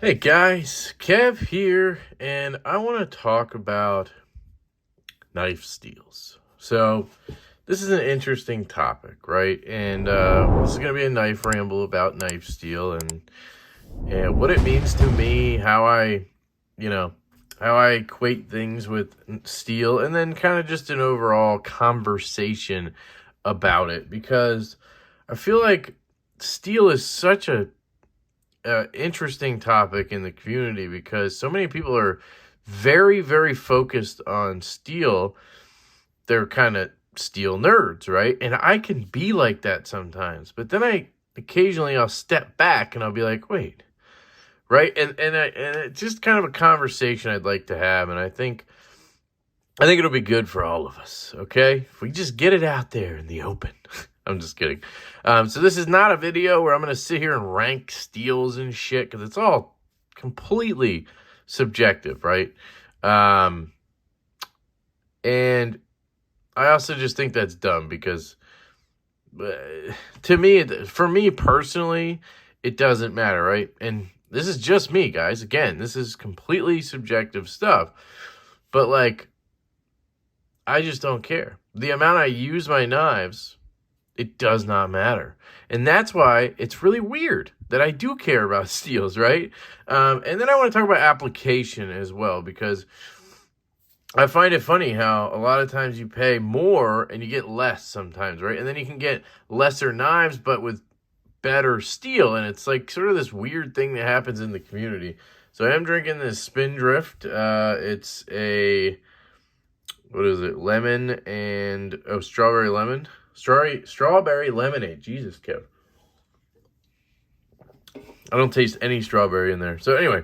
Hey guys, Kev here, and I want to talk about knife steals. So, this is an interesting topic, right? And this is going to be a knife ramble about knife steal and what it means to me, how I equate things with steal, and then kind of just an overall conversation about it, because I feel like steal is such a interesting topic in the community because so many people are very, very focused on steel. They're kind of steel nerds, right? And I can be like that sometimes, but then I'll step back and I'll be like, wait, right? And it's just kind of a conversation I'd like to have, and I think it'll be good for all of us, okay? If we just get it out there in the open. I'm just kidding. So this is not a video where I'm going to sit here and rank steals and shit, because it's all completely subjective, right? And I also just think that's dumb because for me personally, it doesn't matter, right? And this is just me, guys. Again, this is completely subjective stuff. But, like, I just don't care. The amount I use my knives, it does not matter. And that's why it's really weird that I do care about steals, right? And then I want to talk about application as well, because I find it funny how a lot of times you pay more and you get less sometimes, right? And then you can get lesser knives, but with better steel. And it's like sort of this weird thing that happens in the community. So I am drinking this Spindrift. It's a, what is it? Lemon and, strawberry lemon. Strawberry lemonade. Jesus, Kev. I don't taste any strawberry in there. So anyway,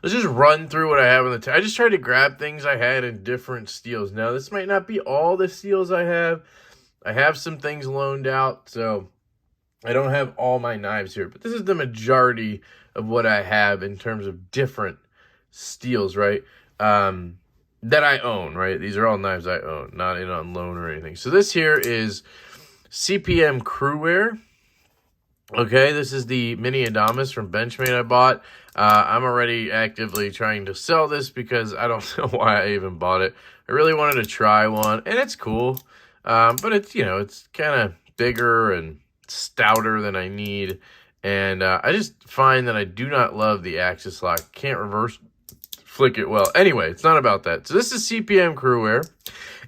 let's just run through what I have on the I just tried to grab things I had in different steels. Now, this might not be all the steels I have. I have some things loaned out, so I don't have all my knives here. But this is the majority of what I have in terms of different steels, right? That I own, right? These are all knives I own, not in on loan or anything. So this here is CPM Crewwear. Okay, this is the Mini Adamas from Benchmade I bought. I'm already actively trying to sell this because I don't know why I even bought it. I really wanted to try one, and it's cool. But it's, it's kind of bigger and stouter than I need. And I just find that I do not love the axis lock. Can't reverse flick it well. Anyway, it's not about that. So this is CPM Crewwear,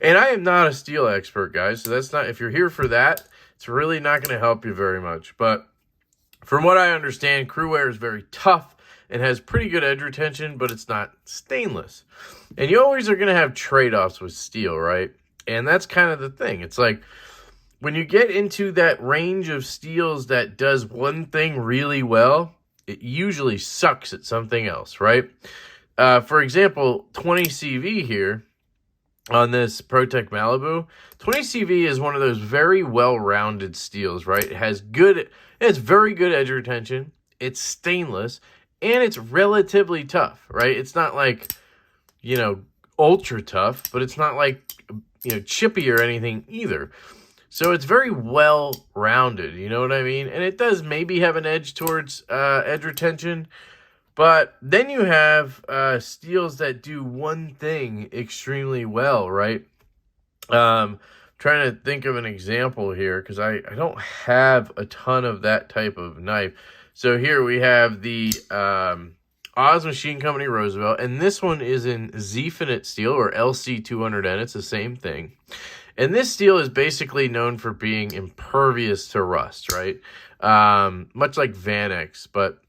and I am not a steel expert, guys. So that's not, if you're here for that, it's really not going to help you very much. But from what I understand, Crewwear is very tough and has pretty good edge retention, but it's not stainless. And you always are going to have trade-offs with steel, right? And that's kind of the thing. It's like when you get into that range of steels that does one thing really well, it usually sucks at something else, right? For example, 20CV here on this ProTech Malibu. 20CV is one of those very well-rounded steels, right? It's very good edge retention. It's stainless, and it's relatively tough, right? It's not like, ultra tough, but it's not like, chippy or anything either. So it's very well-rounded, you know what I mean? And it does maybe have an edge towards edge retention. But then you have steels that do one thing extremely well, right? Trying to think of an example here because I don't have a ton of that type of knife. So here we have the Oz Machine Company Roosevelt, and this one is in Zephonite steel, or LC200N. It's the same thing. And this steel is basically known for being impervious to rust, right? Much like Vanex, but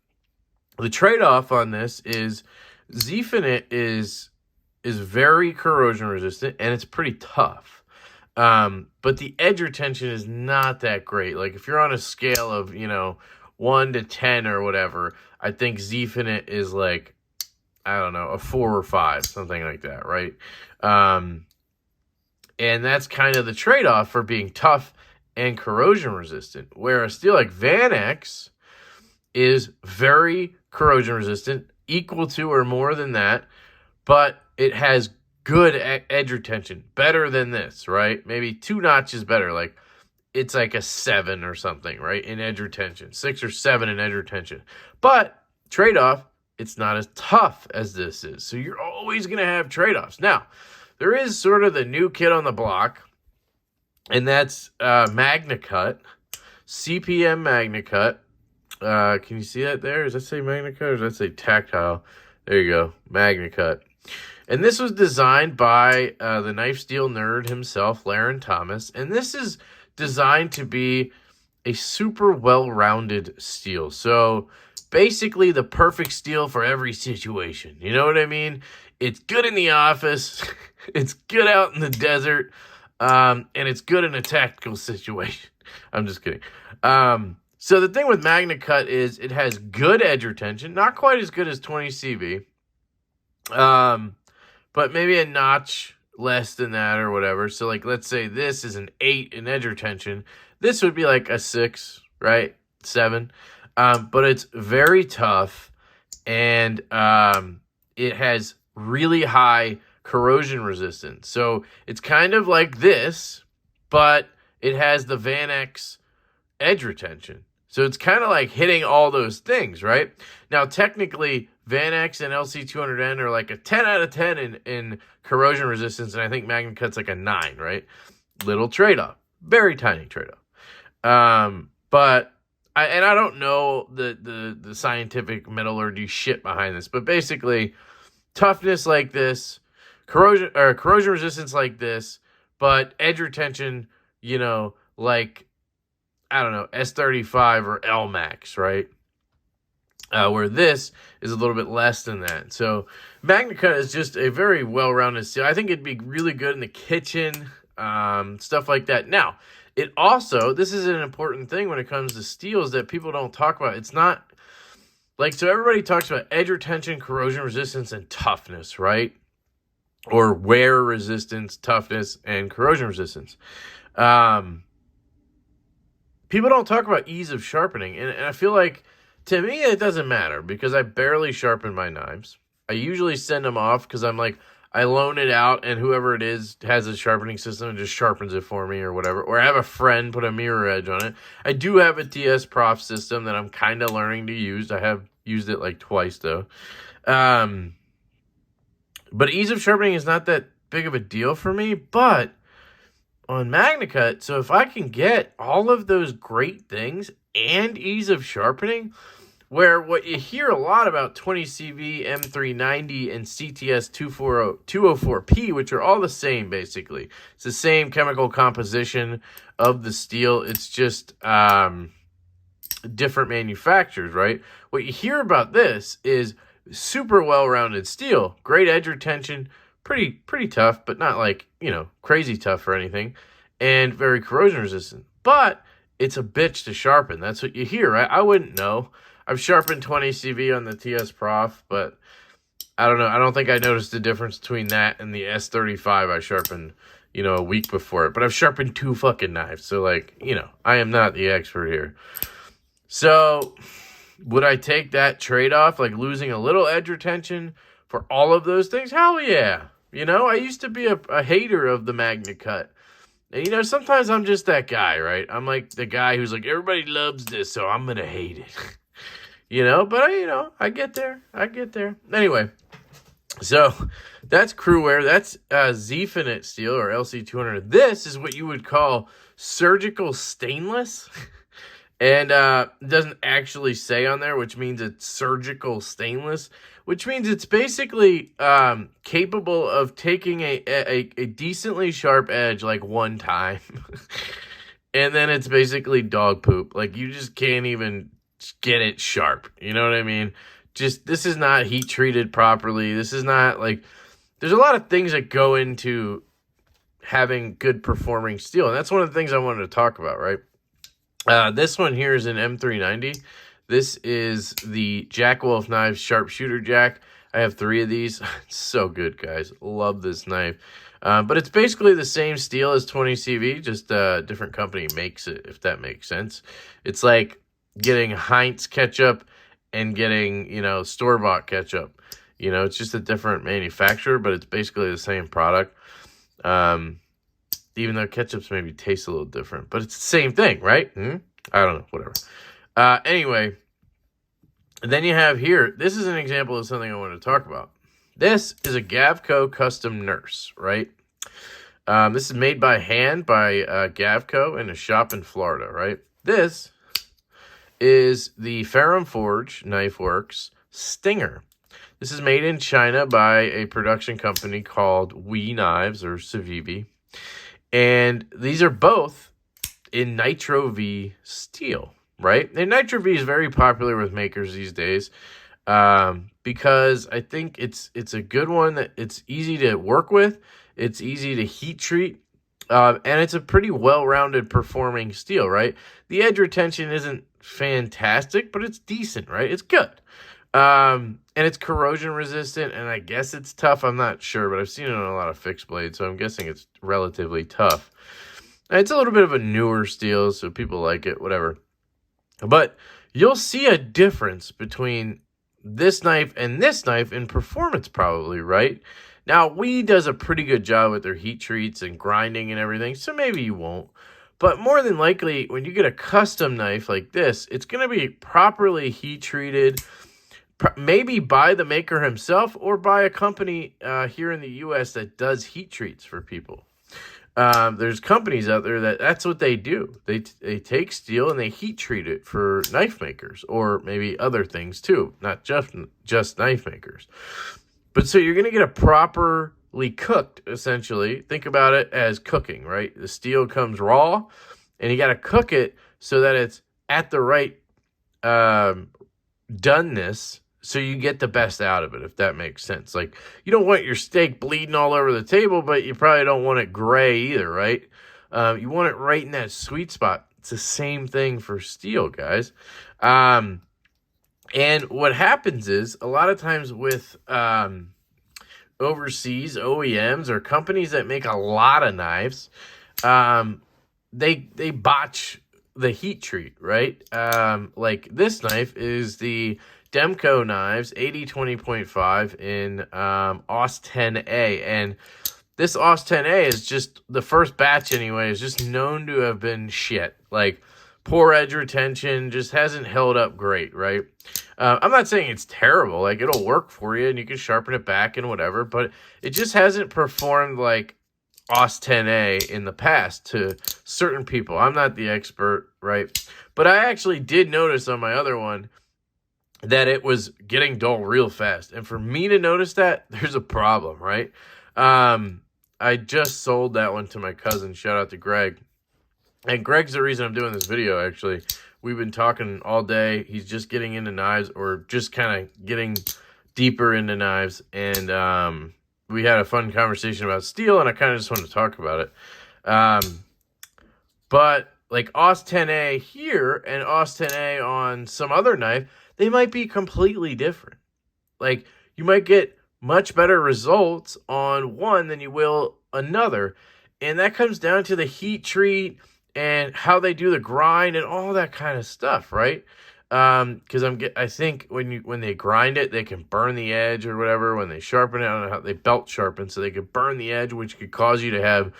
the trade-off on this is Zephonite is very corrosion resistant, and it's pretty tough. But the edge retention is not that great. Like, if you're on a scale of, 1 to 10 or whatever, I think Zephonite is like, I don't know, a 4 or 5, something like that, right? And that's kind of the trade-off for being tough and corrosion resistant. Where a steel like Vanex is very corrosion resistant, equal to or more than that, but it has good edge retention, better than this, right? Maybe 2 notches better, like it's like a 7 or something, right, in edge retention, 6 or 7 in edge retention. But trade-off, it's not as tough as this is. So you're always going to have trade-offs. Now, there is sort of the new kid on the block, and that's MagnaCut, CPM MagnaCut. Can you see that there? Does that say MagnaCut or does that say Tactile? There you go, MagnaCut. And this was designed by the knife steel nerd himself, Laren Thomas. And this is designed to be a super well-rounded steel. So basically the perfect steel for every situation. You know what I mean? It's good in the office. It's good out in the desert. And it's good in a tactical situation. I'm just kidding. So the thing with MagnaCut is it has good edge retention. Not quite as good as 20 CV. But maybe a notch less than that or whatever. So, like, let's say this is an 8 in edge retention. This would be like a 6, right? 7. But it's very tough, and it has really high corrosion resistance. So, it's kind of like this, but it has the Van X edge retention. So, it's kind of like hitting all those things, right? Now, technically, Van X and LC200N are like a 10 out of 10 in corrosion resistance, and I think MagnaCut's like a 9, right? Little trade-off. Very tiny trade-off. But I don't know the scientific metallurgy shit behind this, but basically, toughness like this, corrosion resistance like this, but edge retention, you know, like, I don't know, S35 or LMAX, right? Where this is a little bit less than that. So MagnaCut is just a very well-rounded steel. I think it'd be really good in the kitchen, stuff like that. Now, it also, this is an important thing when it comes to steels that people don't talk about. It's not, like, so everybody talks about edge retention, corrosion resistance, and toughness, right? Or wear resistance, toughness, and corrosion resistance. People don't talk about ease of sharpening, and I feel like, to me, it doesn't matter because I barely sharpen my knives. I usually send them off because I'm like, I loan it out and whoever it is has a sharpening system and just sharpens it for me or whatever. Or I have a friend put a mirror edge on it. I do have a TS Prof system that I'm kind of learning to use. I have used it like twice though. But ease of sharpening is not that big of a deal for me. But on MagnaCut, so if I can get all of those great things and ease of sharpening, where what you hear a lot about 20CV, M390, and CTS 204P, which are all the same, basically. It's the same chemical composition of the steel. It's just different manufacturers, right? What you hear about this is super well-rounded steel, great edge retention, pretty tough, but not like, you know, crazy tough or anything, and very corrosion resistant. But it's a bitch to sharpen. That's what you hear, right? I wouldn't know. I've sharpened 20 CV on the TS Prof, but I don't know. I don't think I noticed the difference between that and the S35 I sharpened, you know, a week before it. But I've sharpened 2 fucking knives. So, like, you know, I am not the expert here. So, would I take that trade-off, like losing a little edge retention for all of those things? Hell yeah. You know, I used to be a hater of the MagnaCut. And, you know, sometimes I'm just that guy, right? I'm like the guy who's like, everybody loves this, so I'm going to hate it. You know, but, you know, I get there. Anyway, so that's Crewwear. That's Zfinite steel or LC200. This is what you would call surgical stainless. And it doesn't actually say on there, which means it's surgical stainless, which means it's basically capable of taking a decently sharp edge like one time. And then it's basically dog poop. Like, you just can't even get it sharp. You know what I mean? Just, this is not heat treated properly. This is not like, there's a lot of things that go into having good performing steel. And that's one of the things I wanted to talk about, right? This one here is an M390. This is the Jack Wolf Knives Sharpshooter Jack. I have 3 of these. It's so good, guys. Love this knife. But it's basically the same steel as 20CV, just a different company makes it, if that makes sense. It's like getting Heinz ketchup and getting, you know, store-bought ketchup. You know, it's just a different manufacturer, but it's basically the same product. Even though ketchups maybe taste a little different, but it's the same thing, right? I don't know, whatever. Anyway, And then you have here, this is an example of something I want to talk about. This is a Gavco Custom Nurse, right? This is made by hand by Gavco in a shop in Florida, right? This is the Ferrum Forge Knife Works Stinger. This is made in China by a production company called Wee Knives or Civivi. And these are both in Nitro V steel, right? And Nitro V is very popular with makers these days because I think it's a good one that it's easy to work with. It's easy to heat treat. And it's a pretty well-rounded performing steel, right? The edge retention isn't fantastic, but it's decent, right? It's good. And it's corrosion resistant, and I guess it's tough. I'm not sure, but I've seen it on a lot of fixed blades, so I'm guessing it's relatively tough. It's a little bit of a newer steel, so people like it, whatever. But you'll see a difference between this knife and this knife in performance probably, right? Now, Wee does a pretty good job with their heat treats and grinding and everything, so maybe you won't. But more than likely, when you get a custom knife like this, it's going to be properly heat treated, maybe by the maker himself or by a company here in the U.S. that does heat treats for people. There's companies out there that's what they do. They take steel and they heat treat it for knife makers or maybe other things too, not just knife makers. But so you're going to get a properly cooked, essentially. Think about it as cooking, right? The steel comes raw and you got to cook it so that it's at the right doneness, so you get the best out of it, if that makes sense. Like, you don't want your steak bleeding all over the table, but you probably don't want it gray either, right? You want it right in that sweet spot. It's the same thing for steel, guys. And what happens is, a lot of times with overseas OEMs or companies that make a lot of knives, they botch the heat treat, right? Like this knife is the Demco Knives 80-20.5 in AUS 10A, and this AUS 10A is just, the first batch anyway, is just known to have been shit. Like, poor edge retention, just hasn't held up great, right? I'm not saying it's terrible, like, it'll work for you, and you can sharpen it back and whatever, but it just hasn't performed like AUS 10A in the past to certain people. I'm not the expert, right? But I actually did notice on my other one that it was getting dull real fast. And for me to notice that, there's a problem, right? I just sold that one to my cousin. Shout out to Greg. And Greg's the reason I'm doing this video, actually. We've been talking all day. He's just getting into knives, or just kind of getting deeper into knives. And we had a fun conversation about steel, and I kind of just wanted to talk about it. But like AUS 10A here and AUS 10A on some other knife, they might be completely different. Like, you might get much better results on one than you will another. And that comes down to the heat treat and how they do the grind and all that kind of stuff, right? Because I think when they grind it, they can burn the edge or whatever. When they sharpen it, I don't know how they belt sharpen, so they could burn the edge, which could cause you to have,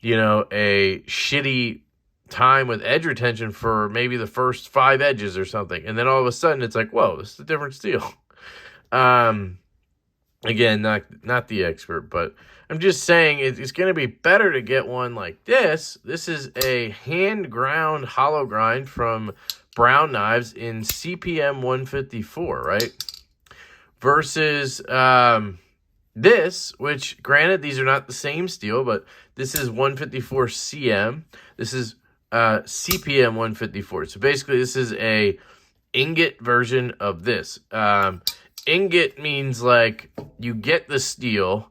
you know, a shitty time with edge retention for maybe the first 5 edges or something, and then all of a sudden it's like, whoa, this is a different steel. Again, not the expert, but I'm just saying it's going to be better to get one like this. This is a hand ground hollow grind from Brown Knives in CPM 154, right? Versus this, which granted these are not the same steel, but this is 154 CM. This is CPM 154. So basically this is a ingot version of this. Ingot means like you get the steel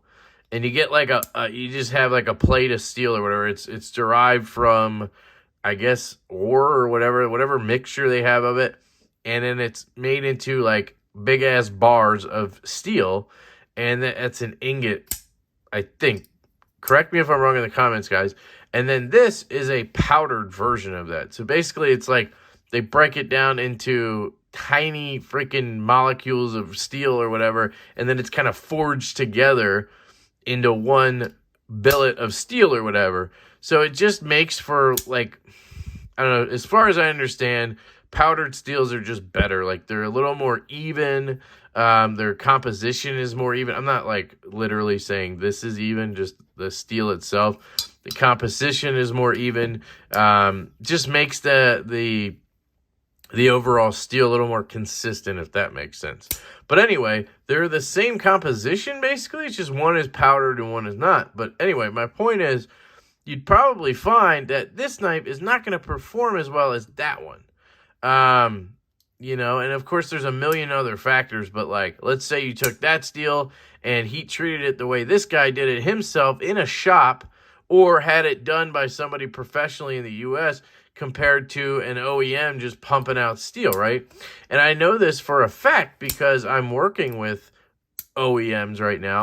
and you get like you just have like a plate of steel or whatever. It's derived from, I guess, ore or whatever mixture they have of it, and then it's made into like big ass bars of steel, and that's an ingot, I think. Correct me if I'm wrong in the comments, guys. And then this is a powdered version of that. So basically it's like they break it down into tiny freaking molecules of steel or whatever, and then it's kind of forged together into one billet of steel or whatever. So it just makes for, like, I don't know, as far as I understand, powdered steels are just better. Like, they're a little more even. Their composition is more even. I'm not like literally saying this is even, just the steel itself. The composition is more even. Just makes the overall steel a little more consistent, if that makes sense. But anyway, they're the same composition, basically. It's just one is powdered and one is not. But anyway, my point is, you'd probably find that this knife is not going to perform as well as that one. You know, and of course there's a million other factors, but like, let's say you took that steel and heat treated it the way this guy did it himself in a shop, or had it done by somebody professionally in the US, compared to an OEM just pumping out steel, right? And I know this for a fact because I'm working with OEMs right now,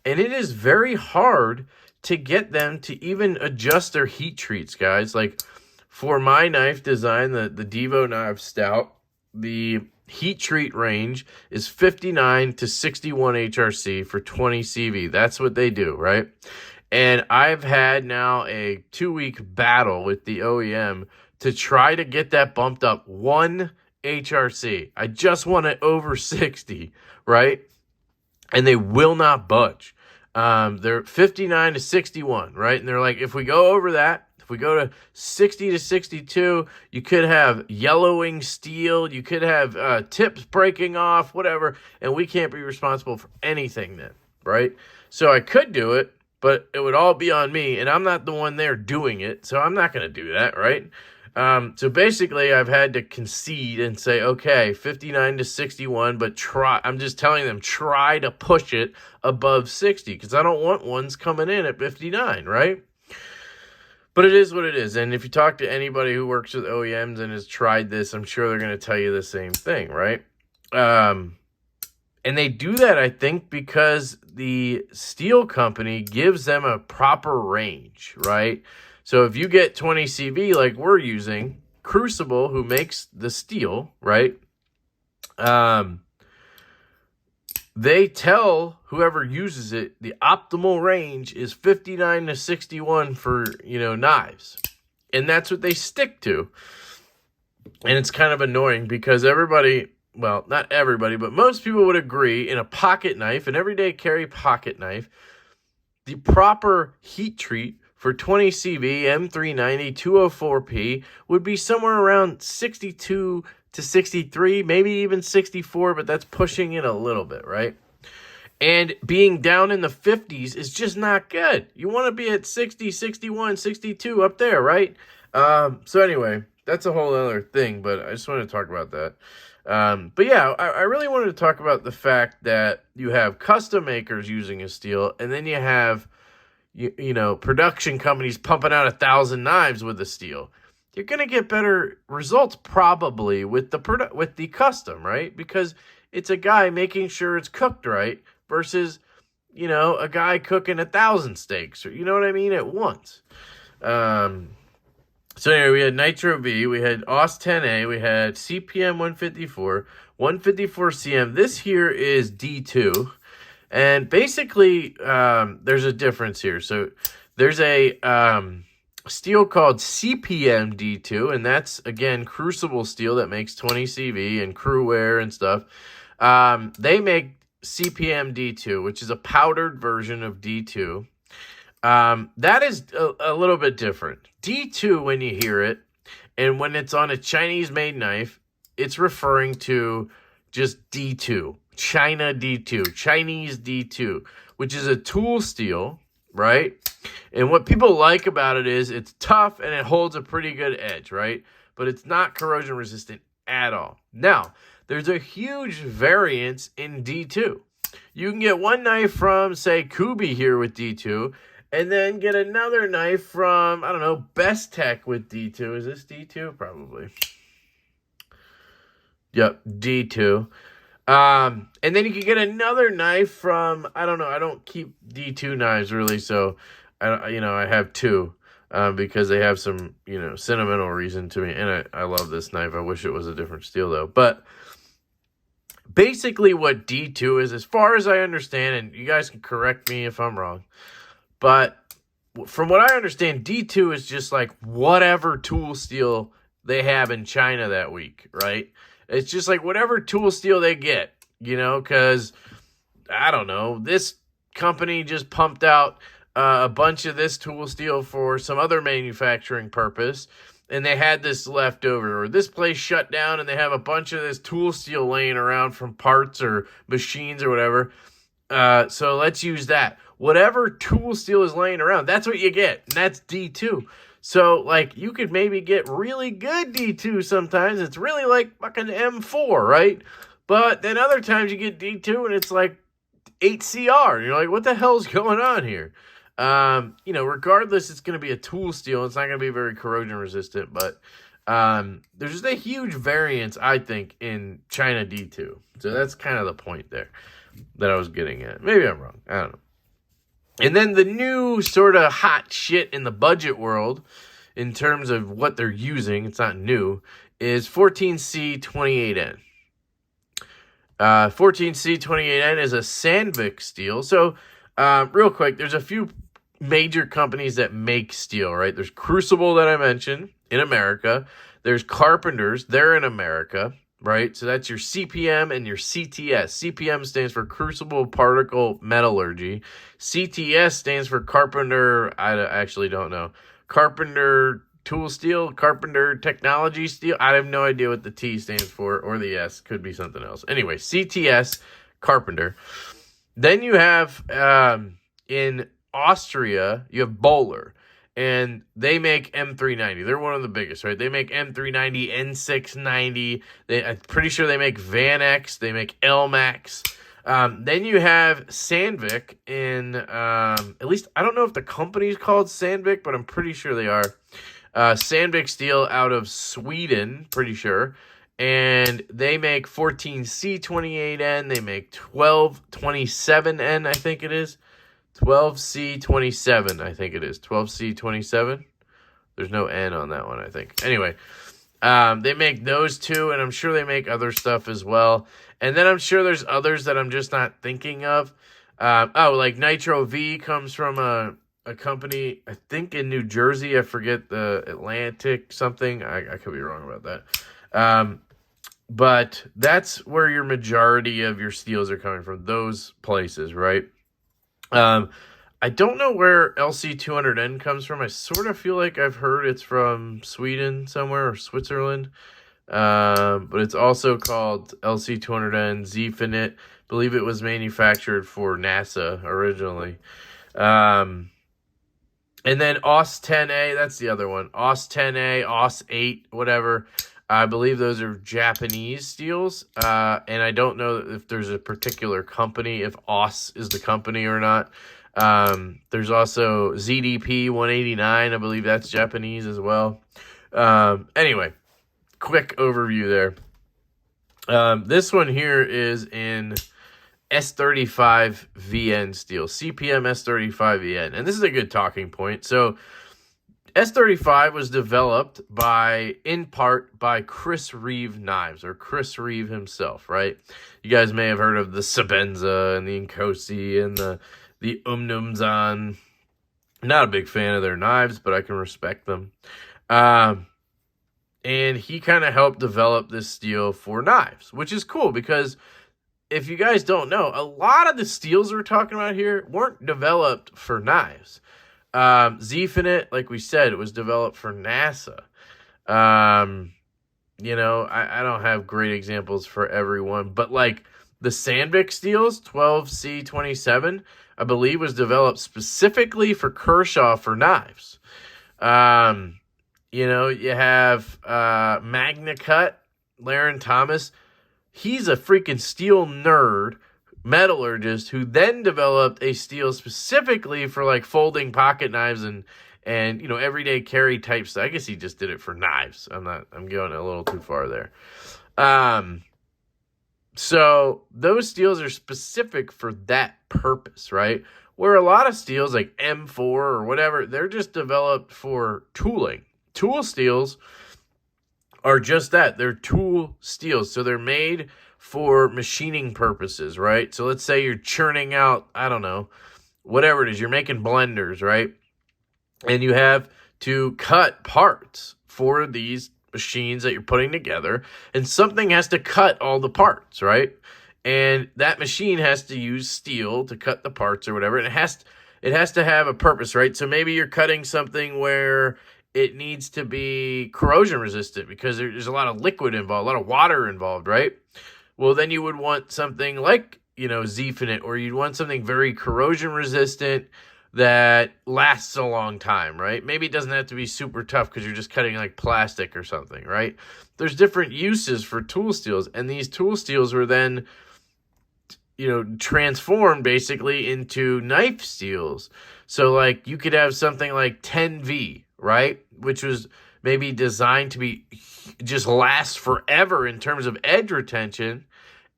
and it is very hard to get them to even adjust their heat treats, guys. Like, for my knife design, the Devo Knife Stout, the heat treat range is 59 to 61 HRC for 20 CV. That's what they do, right? And I've had now a 2-week battle with the OEM to try to get that bumped up 1 HRC. I just want it over 60, right? And they will not budge. They're 59 to 61, right? And they're like, if we go over that, if we go to 60 to 62, you could have yellowing steel, you could have tips breaking off, whatever, and we can't be responsible for anything then, right? So I could do it, but it would all be on me, and I'm not the one there doing it, so I'm not going to do that, right? So basically, I've had to concede and say, okay, 59 to 61, but I'm just telling them, try to push it above 60, because I don't want ones coming in at 59, right? But it is what it is. And if you talk to anybody who works with OEMs and has tried this, I'm sure they're going to tell you the same thing, right? And they do that, I think, because the steel company gives them a proper range, right? So if you get 20 CV like we're using, Crucible, who makes the steel, right? They tell whoever uses it the optimal range is 59 to 61 for, you know, knives. And that's what they stick to. And it's kind of annoying because everybody, well, not everybody, but most people would agree in a pocket knife, an everyday carry pocket knife, the proper heat treat for 20 CV M390 204P would be somewhere around 62 to 63, maybe even 64, but that's pushing it a little bit, right? And being down in the 50s is just not good. You want to be at 60, 61, 62 up there, right? So anyway, that's a whole other thing, but I just wanted to talk about that. But yeah, I really wanted to talk about the fact that you have custom makers using a steel, and then you have, you know, production companies pumping out 1,000 knives with the steel. You're going to get better results probably with the custom, right? Because it's a guy making sure it's cooked right versus, you know, a guy cooking 1,000 steaks, or, you know what I mean, at once. So anyway, we had Nitro V, we had AUS 10A, we had CPM 154, 154 CM. This here is D2. And basically, there's a difference here. So there's a steel called CPM D2, and that's, again, Crucible steel that makes 20 CV and Crewware and stuff. They make CPM D2, which is a powdered version of D2. That is a little bit different. D2, when you hear it, and when it's on a Chinese-made knife, it's referring to just D2. China D2, Chinese D2, which is a tool steel, right? And what people like about it is it's tough and it holds a pretty good edge, right? But it's not corrosion resistant at all. Now, there's a huge variance in D2. You can get one knife from, say, Kubi here with D2, and then get another knife from, I don't know, Best Tech with D2. Is this D2? Probably. Yep, D2. And then you can get another knife from, I don't know, I don't keep D2 knives really, so I have two, because they have some, you know, sentimental reason to me, and I love this knife. I wish it was a different steel though. But basically what D2 is, as far as I understand, and you guys can correct me if I'm wrong, but from what I understand, D2 is just like whatever tool steel they have in China that week, right? It's just like whatever tool steel they get, because I don't know, this company just pumped out a bunch of this tool steel for some other manufacturing purpose, and they had this left over, or this place shut down and they have a bunch of this tool steel laying around from parts or machines or whatever. So let's use that. Whatever tool steel is laying around, that's what you get, and that's D2. So, like, you could maybe get really good D2 sometimes. It's really like fucking M4, right? But then other times you get D2 and it's like 8CR. And you're like, what the hell's going on here? Regardless, it's going to be a tool steel. It's not going to be very corrosion resistant. But there's just a huge variance, I think, in China D2. So that's kind of the point there that I was getting at. Maybe I'm wrong. I don't know. And then the new sort of hot shit in the budget world, in terms of what they're using, it's not new, is 14C28N. 14C28N is a Sandvik steel. So, real quick, there's a few major companies that make steel, right? There's Crucible that I mentioned in America. There's Carpenters. They're in America, right? So that's your CPM and your CTS. CPM stands for Crucible Particle Metallurgy. CTS stands for Carpenter, I actually don't know. Carpenter Tool Steel, Carpenter Technology Steel. I have no idea what the T stands for, or the S. Could be something else. Anyway, CTS, Carpenter. Then you have, in Austria, you have Bowler. And they make M390. They're one of the biggest, right? They make M390, N690. I'm pretty sure they make Van X. They make LMAX. Then you have Sandvik in, at least, I don't know if the company's called Sandvik, but I'm pretty sure they are. Sandvik Steel out of Sweden, pretty sure. And they make 14C28N. They make 1227N, I think it is. 12C27, I think it is. 12C27. There's no N on that one, I think. Anyway, they make those two, and I'm sure they make other stuff as well. And then I'm sure there's others that I'm just not thinking of. Like Nitro V comes from a company, I think in New Jersey. I forget the Atlantic something. I could be wrong about that. But that's where your majority of your steels are coming from, those places, right? I don't know where LC200N comes from. I sort of feel like I've heard it's from Sweden somewhere or Switzerland. But it's also called LC200N Zfinit. I believe it was manufactured for NASA originally. And then AUS-10A, that's the other one. AUS-10A, AUS-8, whatever. I believe those are Japanese steels. And I don't know if there's a particular company, if AUS is the company or not. There's also ZDP 189. I believe that's Japanese as well. Anyway, quick overview there. This one here is in S35 VN steel. CPM S35 VN. And this is a good talking point. So S35 was developed in part by Chris Reeve Knives, or Chris Reeve himself, right? You guys may have heard of the Sabenza and the Nkosi and the Umnumzan. Not a big fan of their knives, but I can respect them. And he kind of helped develop this steel for knives, which is cool because if you guys don't know, a lot of the steels we're talking about here weren't developed for knives. Zfinit, like we said, it was developed for NASA. I don't have great examples for everyone, but like the Sandvik steels, 12C27, I believe was developed specifically for Kershaw for knives. You have MagnaCut, Laren Thomas. He's a freaking steel nerd, metallurgist, who then developed a steel specifically for like folding pocket knives and everyday carry type stuff. I guess he just did it for knives. I'm going a little too far there. So those steels are specific for that purpose, right? Where a lot of steels like M4 or whatever, they're just developed for tooling. Tool steels are just that. They're tool steels. So they're made for machining purposes, right? So let's say you're churning out, I don't know, whatever it is, you're making blenders, right? And you have to cut parts for these machines that you're putting together, and something has to cut all the parts, right? And that machine has to use steel to cut the parts or whatever, and it has to have a purpose, right? So maybe you're cutting something where it needs to be corrosion resistant because there's a lot of liquid involved, a lot of water involved, right? Well, then you would want something like, Zephonite, or you'd want something very corrosion resistant that lasts a long time, right? Maybe it doesn't have to be super tough because you're just cutting like plastic or something, right? There's different uses for tool steels, and these tool steels were then, transformed basically into knife steels. So like you could have something like 10V, right? Which was maybe designed to be just last forever in terms of edge retention.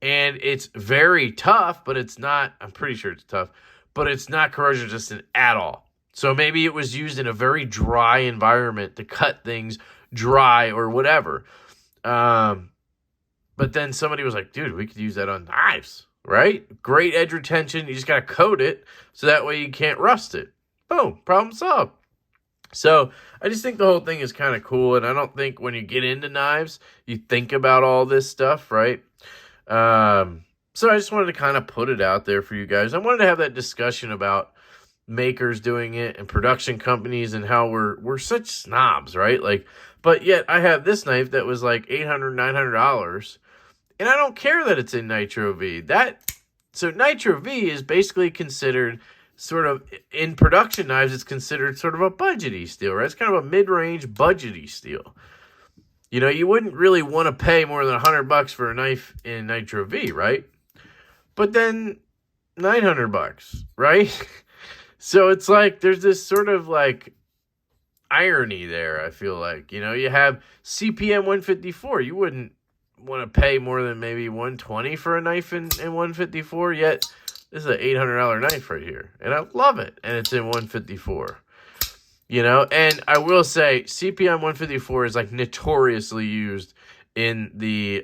And it's very tough, but it's not, I'm pretty sure it's tough, but it's not corrosion resistant at all. So maybe it was used in a very dry environment to cut things dry or whatever. But then somebody was like, dude, we could use that on knives, right? Great edge retention. You just got to coat it so that way you can't rust it. Boom, problem solved. So I just think the whole thing is kind of cool. And I don't think when you get into knives, you think about all this stuff, right? So I just wanted to kind of put it out there for you guys. I wanted to have that discussion about makers doing it and production companies and how we're such snobs, right? Like, but yet I have this knife that was like $800, $900, and I don't care that it's in Nitro V. So Nitro V is basically considered sort of, in production knives, it's considered sort of a budgety steel, right? It's kind of a mid-range budgety steel. You wouldn't really want to pay more than $100 for a knife in Nitro V, right? But then $900, right? So it's like there's this sort of like irony there, I feel like. You have CPM 154. You wouldn't want to pay more than maybe $120 for a knife in 154, yet this is an $800 knife right here. And I love it. And it's in 154. And I will say CPM 154 is like notoriously used in the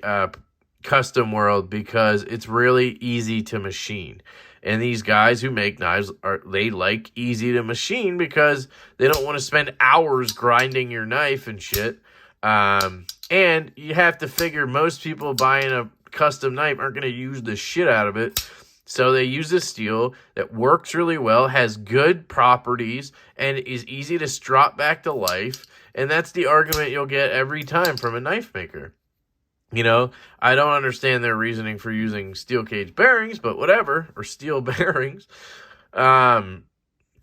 custom world because it's really easy to machine. And these guys who make knives, they like easy to machine because they don't want to spend hours grinding your knife and shit. And you have to figure most people buying a custom knife aren't going to use the shit out of it. So they use a steel that works really well, has good properties, and is easy to strop back to life. And that's the argument you'll get every time from a knife maker. I don't understand their reasoning for using steel cage bearings, but whatever, or steel bearings. But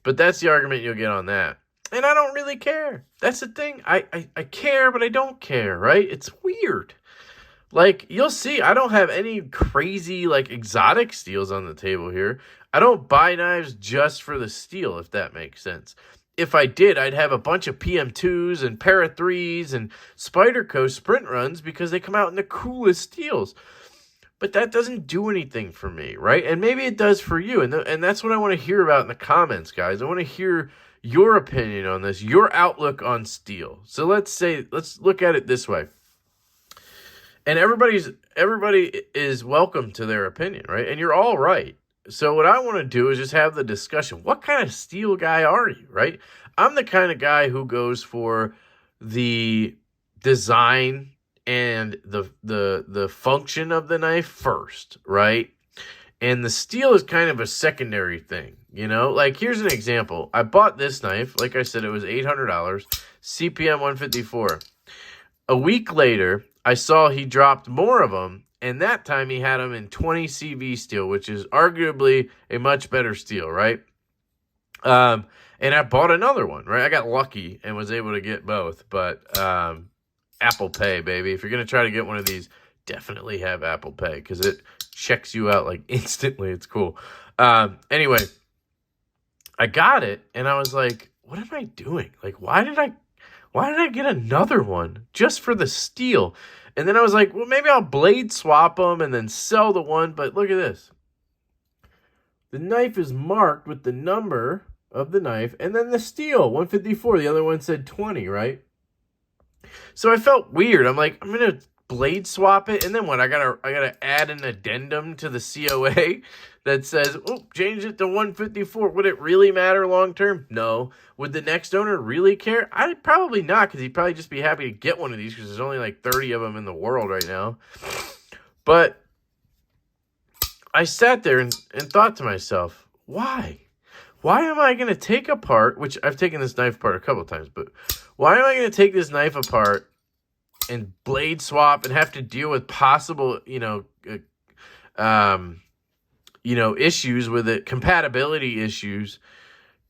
that's the argument you'll get on that. And I don't really care. That's the thing. I care, but I don't care, right? It's weird. Like, you'll see, I don't have any crazy, like, exotic steels on the table here. I don't buy knives just for the steel, if that makes sense. If I did, I'd have a bunch of PM2s and Para 3s and Spyderco sprint runs because they come out in the coolest steels. But that doesn't do anything for me, right? And maybe it does for you. And that's what I want to hear about in the comments, guys. I want to hear your opinion on this, your outlook on steel. So let's look at it this way. And everybody is welcome to their opinion, right? And you're all right. So what I want to do is just have the discussion. What kind of steel guy are you, right? I'm the kind of guy who goes for the design and the function of the knife first, right? And the steel is kind of a secondary thing, Like, here's an example. I bought this knife. Like I said, it was $800, CPM 154. A week later, I saw he dropped more of them, and that time he had them in 20 CV steel, which is arguably a much better steel, right? And I bought another one, right? I got lucky and was able to get both, but Apple Pay, baby. If you're going to try to get one of these, definitely have Apple Pay because it checks you out like instantly. It's cool. Anyway, I got it, and I was like, what am I doing? Like, why did I get another one just for the steel? And then I was like, well, maybe I'll blade swap them and then sell the one. But look at this. The knife is marked with the number of the knife and then the steel, 154. The other one said 20, right? So I felt weird. I'm like, I'm going to blade swap it, and then what? I gotta add an addendum to the COA that says, oh, change it to 154. Would it really matter long term? No. Would the next owner really care? I'd probably not, because he'd probably just be happy to get one of these, because there's only like 30 of them in the world right now. But I sat there and thought to myself, why? Why am I going to take apart, which I've taken this knife apart a couple of times, but why am I going to take this knife apart and blade swap and have to deal with possible, issues with it, compatibility issues,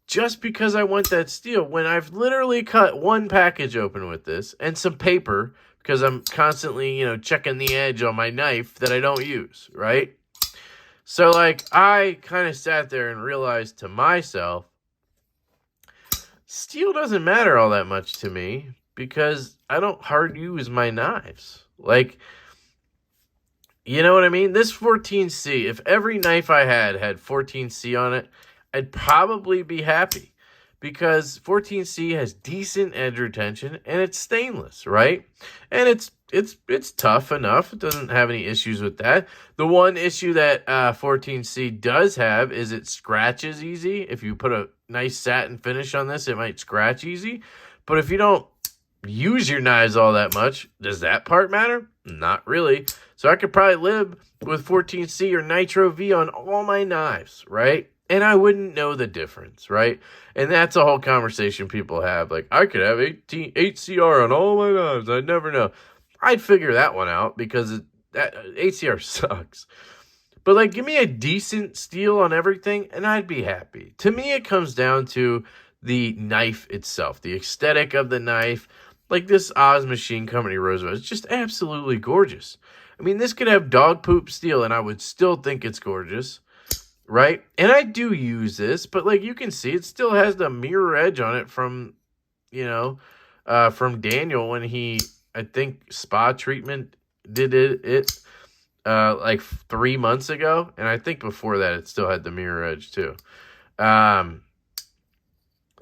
just because I want that steel, when I've literally cut one package open with this and some paper, because I'm constantly, checking the edge on my knife that I don't use, right? So, like, I kind of sat there and realized to myself, steel doesn't matter all that much to me, because I don't hard use my knives. Like, you know what I mean? This 14C, if every knife I had 14C on it, I'd probably be happy, because 14C has decent edge retention and it's stainless, right? And it's tough enough. It doesn't have any issues with that. The one issue that 14C does have is it scratches easy. If you put a nice satin finish on this, it might scratch easy. But if you don't use your knives all that much, does that part matter? Not really. So I could probably live with 14C or Nitro V on all my knives, right? And I wouldn't know the difference, right? And that's a whole conversation people have. Like, I could have 8CR on all my knives. I'd never know. I'd figure that one out, because that 8CR sucks. But, like, give me a decent steel on everything, and I'd be happy. To me, it comes down to the knife itself, the aesthetic of the knife. Like this Oz Machine Company Roosevelt, it's just absolutely gorgeous. I mean, this could have dog poop steel, and I would still think it's gorgeous. Right? And I do use this, but like you can see, it still has the mirror edge on it from, from Daniel when he, I think, spa treatment did it like 3 months ago. And I think before that, it still had the mirror edge too.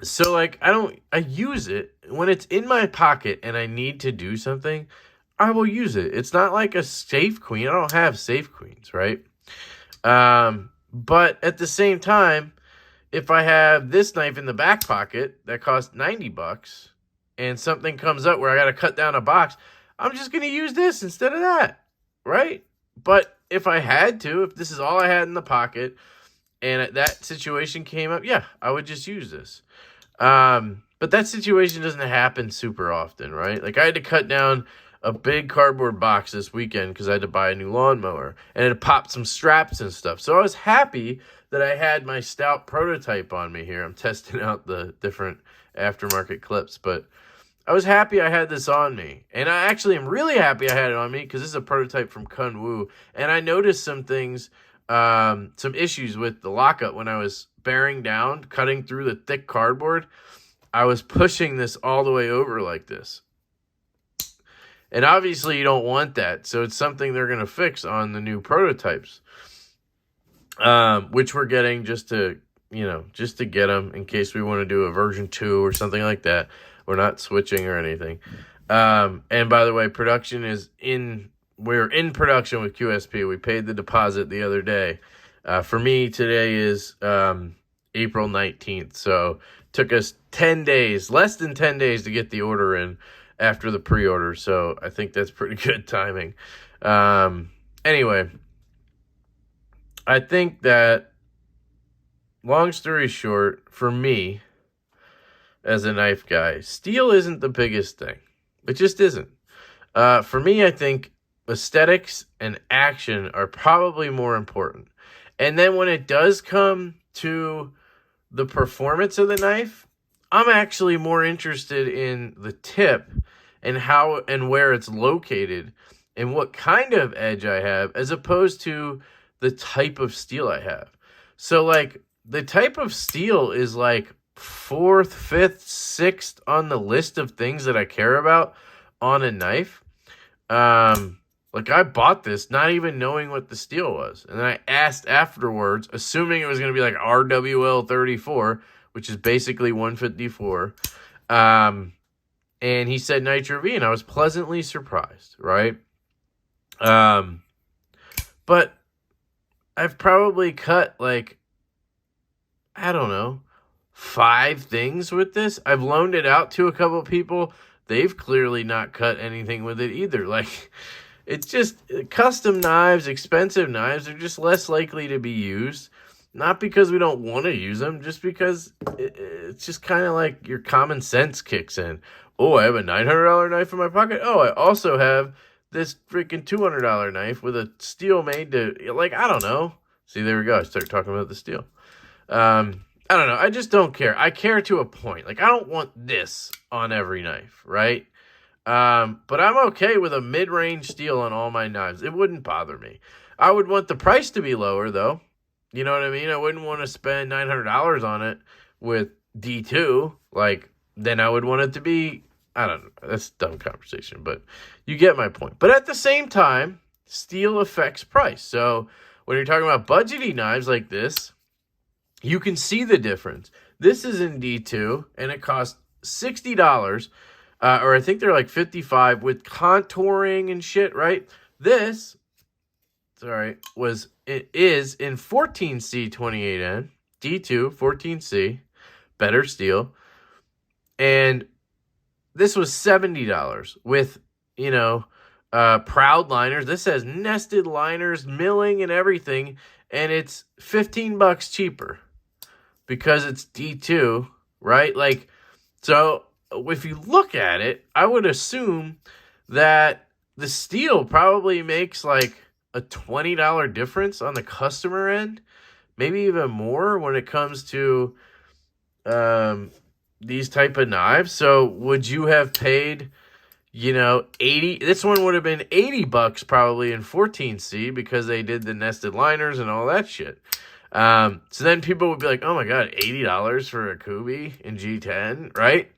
So like, I use it when it's in my pocket and I need to do something, I will use it. It's not like a safe queen. I don't have safe queens, right? But at the same time, if I have this knife in the back pocket that costs $90 and something comes up where I got to cut down a box, I'm just going to use this instead of that, right? But if I had to, if this is all I had in the pocket and that situation came up, yeah, I would just use this. But that situation doesn't happen super often, right? Like I had to cut down a big cardboard box this weekend because I had to buy a new lawnmower, and it popped some straps and stuff. So I was happy that I had my stout prototype on me here. I'm testing out the different aftermarket clips, but I was happy I had this on me. And I actually am really happy I had it on me because this is a prototype from Kunwu, and I noticed some things, some issues with the lockup when I was bearing down, cutting through the thick cardboard. I was pushing this all the way over like this. And obviously you don't want that. So it's something they're going to fix on the new prototypes, which we're getting just to get them in case we want to do a version 2 or something like that. We're not switching or anything. And by the way, we're in production with QSP. We paid the deposit the other day. For me, today is April 19th. So it took us 10 days, less than 10 days to get the order in after the pre-order, so I think that's pretty good timing. Anyway, I think that, long story short, for me, as a knife guy, steel isn't the biggest thing. It just isn't. For me, I think aesthetics and action are probably more important. And then when it does come to the performance of the knife, I'm actually more interested in the tip and how and where it's located and what kind of edge I have, as opposed to the type of steel I have. So like the type of steel is like 4th, 5th, 6th on the list of things that I care about on a knife. Like I bought this not even knowing what the steel was. And then I asked afterwards, assuming it was going to be like RWL 34, which is basically 154. And he said Nitro V, and I was pleasantly surprised, right? But I've probably cut like, I don't know, 5 things with this. I've loaned it out to a couple people. They've clearly not cut anything with it either. Like, it's just custom knives, expensive knives are just less likely to be used. Not because we don't want to use them, just because it's just kind of like your common sense kicks in. Oh, I have a $900 knife in my pocket. Oh, I also have this freaking $200 knife with a steel made to, like, I don't know. See, there we go. I start talking about the steel. I don't know. I just don't care. I care to a point. Like, I don't want this on every knife, right? But I'm okay with a mid-range steel on all my knives. It wouldn't bother me. I would want the price to be lower, though. You know what I mean? I wouldn't want to spend $900 on it with D2. Like, then I would want it to be, I don't know. That's a dumb conversation, but you get my point. But at the same time, steel affects price. So when you're talking about budgety knives like this, you can see the difference. This is in D2, and it costs $60, or I think they're like $55 with contouring and shit, right? This, it is in 14C 28N, D2, 14C, better steel, and this was $70 with, proud liners. This has nested liners, milling, and everything, and it's $15 cheaper because it's D2, right? Like, so if you look at it, I would assume that the steel probably makes like a $20 difference on the customer end, maybe even more when it comes to these type of knives. So would you have paid, 80? This one would have been $80 probably in 14C because they did the nested liners and all that shit. So then people would be like, oh my God, $80 for a Kubi in G10, right?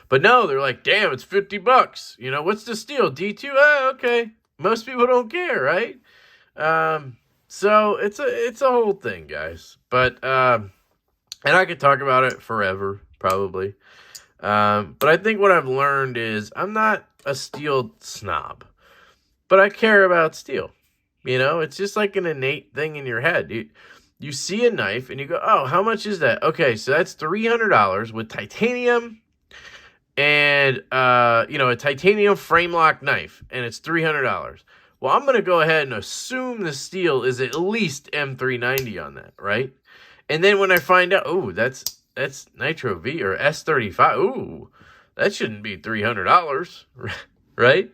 But no, they're like, damn, it's $50. What's the steel? D2? Oh, okay. Most people don't care, right? So it's a whole thing, guys. But, and I could talk about it forever, probably. But I think what I've learned is I'm not a steel snob, but I care about steel. It's just like an innate thing in your head. You see a knife and you go, oh, how much is that? Okay, so that's $300 with titanium and, a titanium frame lock knife, and it's $300. Well, I'm going to go ahead and assume the steel is at least M390 on that, right? And then when I find out, oh, that's Nitro V or S35. Ooh, that shouldn't be $300, right?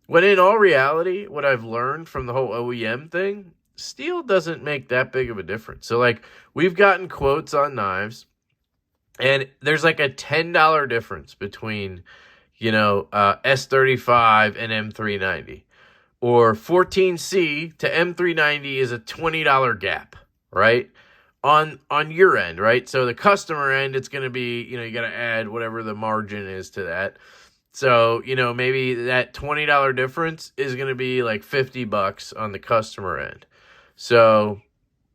When in all reality, what I've learned from the whole OEM thing, steel doesn't make that big of a difference. So, like, we've gotten quotes on knives, and there's like a $10 difference between, S35 and M390. Or 14C to M390 is a $20 gap, right? On your end, right? So the customer end, it's going to be, you got to add whatever the margin is to that. So, maybe that $20 difference is going to be like $50 on the customer end. So,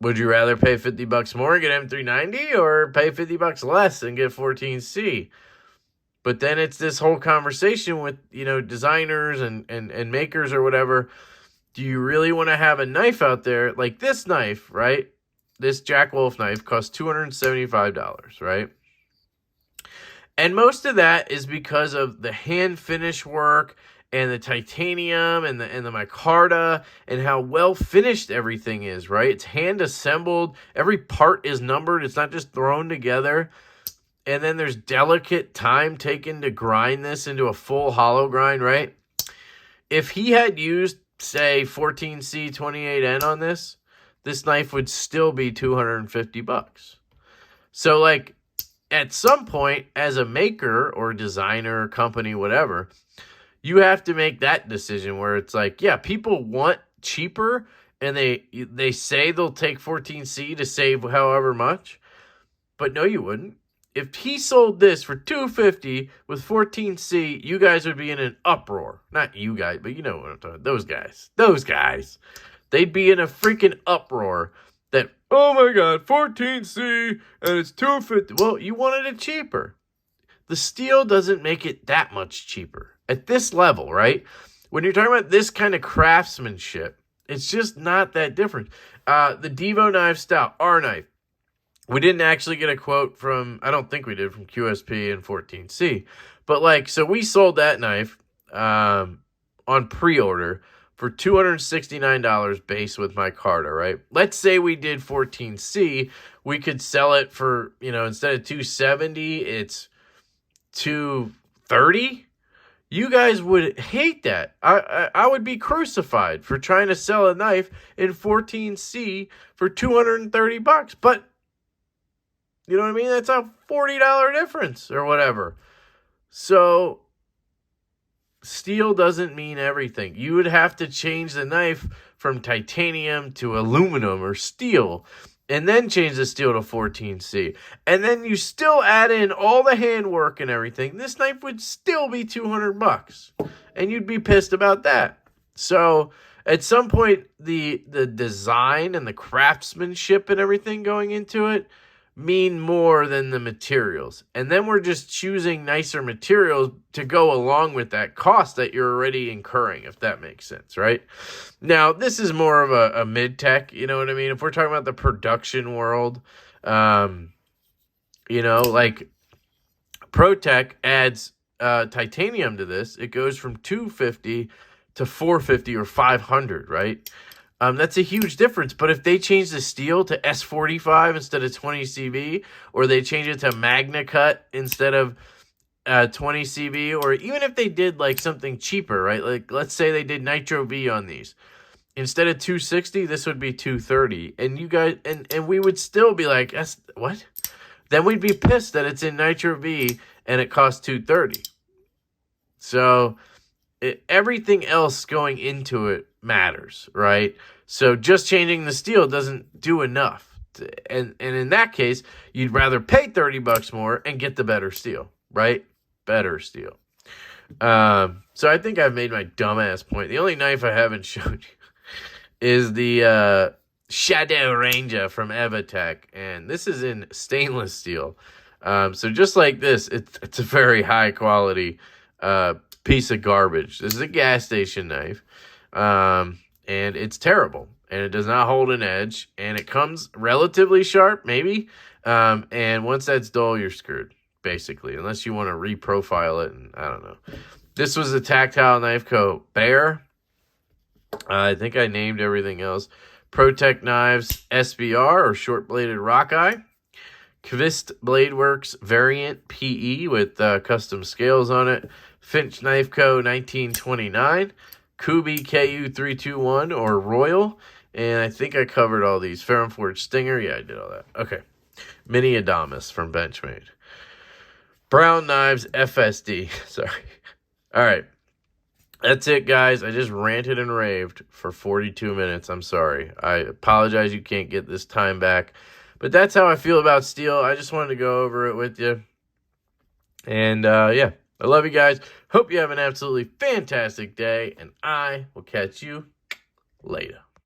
would you rather pay $50 more and get M390 or pay $50 less and get 14C? But then it's this whole conversation with, designers and makers or whatever. Do you really want to have a knife out there like this knife, right? This Jack Wolf knife costs $275, right? And most of that is because of the hand finish work and the titanium and the micarta and how well finished everything is, right? It's hand assembled. Every part is numbered. It's not just thrown together. And then there's delicate time taken to grind this into a full hollow grind, right? If he had used, say, 14C 28N on this knife would still be $250. So, like, at some point, as a maker or designer, company, whatever, you have to make that decision where it's like, yeah, people want cheaper, and they say they'll take 14C to save however much, but no, you wouldn't. If he sold this for $250 with 14C, you guys would be in an uproar. Not you guys, but you know what I'm talking about. Those guys. They'd be in a freaking uproar that, oh my God, 14C and it's $250. Well, you wanted it cheaper. The steel doesn't make it that much cheaper at this level, right? when you're talking about this kind of craftsmanship, it's just not that different. The Devo knife style, our knife. We didn't actually get a quote from, I don't think we did, from QSP and 14C. But like, so we sold that knife on pre-order for $269 base with my card, all right? Let's say we did 14C, we could sell it for, you know, instead of $270, it's $230. You guys would hate that. I would be crucified for trying to sell a knife in 14C for $230. But, you know what I mean? That's a $40 difference or whatever. So, steel doesn't mean everything. You would have to change the knife from titanium to aluminum or steel, and then change the steel to 14C. And then you still add in all the handwork and everything. This knife would still be $200. And you'd be pissed about that. So at some point, the design and the craftsmanship and everything going into it mean more than the materials. And then we're just choosing nicer materials to go along with that cost that you're already incurring, if that makes sense, right? Now, this is more of a mid-tech, you know what I mean? If we're talking about the production world, you know, like ProTech adds titanium to this. It goes from $250 to $450 or $500, right? That's a huge difference. But if they change the steel to S45 instead of 20CV, or they change it to Magna Cut instead of 20CV, or even if they did like something cheaper, right? Like let's say they did Nitro V on these. Instead of 260, this would be 230. And you guys, and we would still be like, what? Then we'd be pissed that it's in Nitro V and it costs 230. So everything else going into it matters, right? So just changing the steel doesn't do enough. And in that case, you'd rather pay $30 more and get the better steel, right? Better steel. So I think I've made my dumbass point. The only knife I haven't shown you is the Shadow Ranger from Evitech, and this is in stainless steel. So just like this, it's a very high quality piece of garbage. This is a gas station knife, and it's terrible, and it does not hold an edge, and it comes relatively sharp, maybe, and once that's dull, you're screwed, basically, unless you want to reprofile it, and I don't know. This was a Tactile Knife Co. Bear. I think I named everything else. ProTech Knives SBR, or short-bladed Rockeye. Kvist Blade Works variant PE with custom scales on it. Finch Knife Co. 1929. Kubi KU321 or Royal. And I think I covered all these. Ferrum Forge Stinger. Yeah, I did all that. Okay. Mini Adamas from Benchmade. Brown Knives FSD. Sorry. All right. That's it, guys. I just ranted and raved for 42 minutes. I'm sorry. I apologize you can't get this time back. But that's how I feel about steel. I just wanted to go over it with you. And, yeah. I love you guys. Hope you have an absolutely fantastic day. And I will catch you later.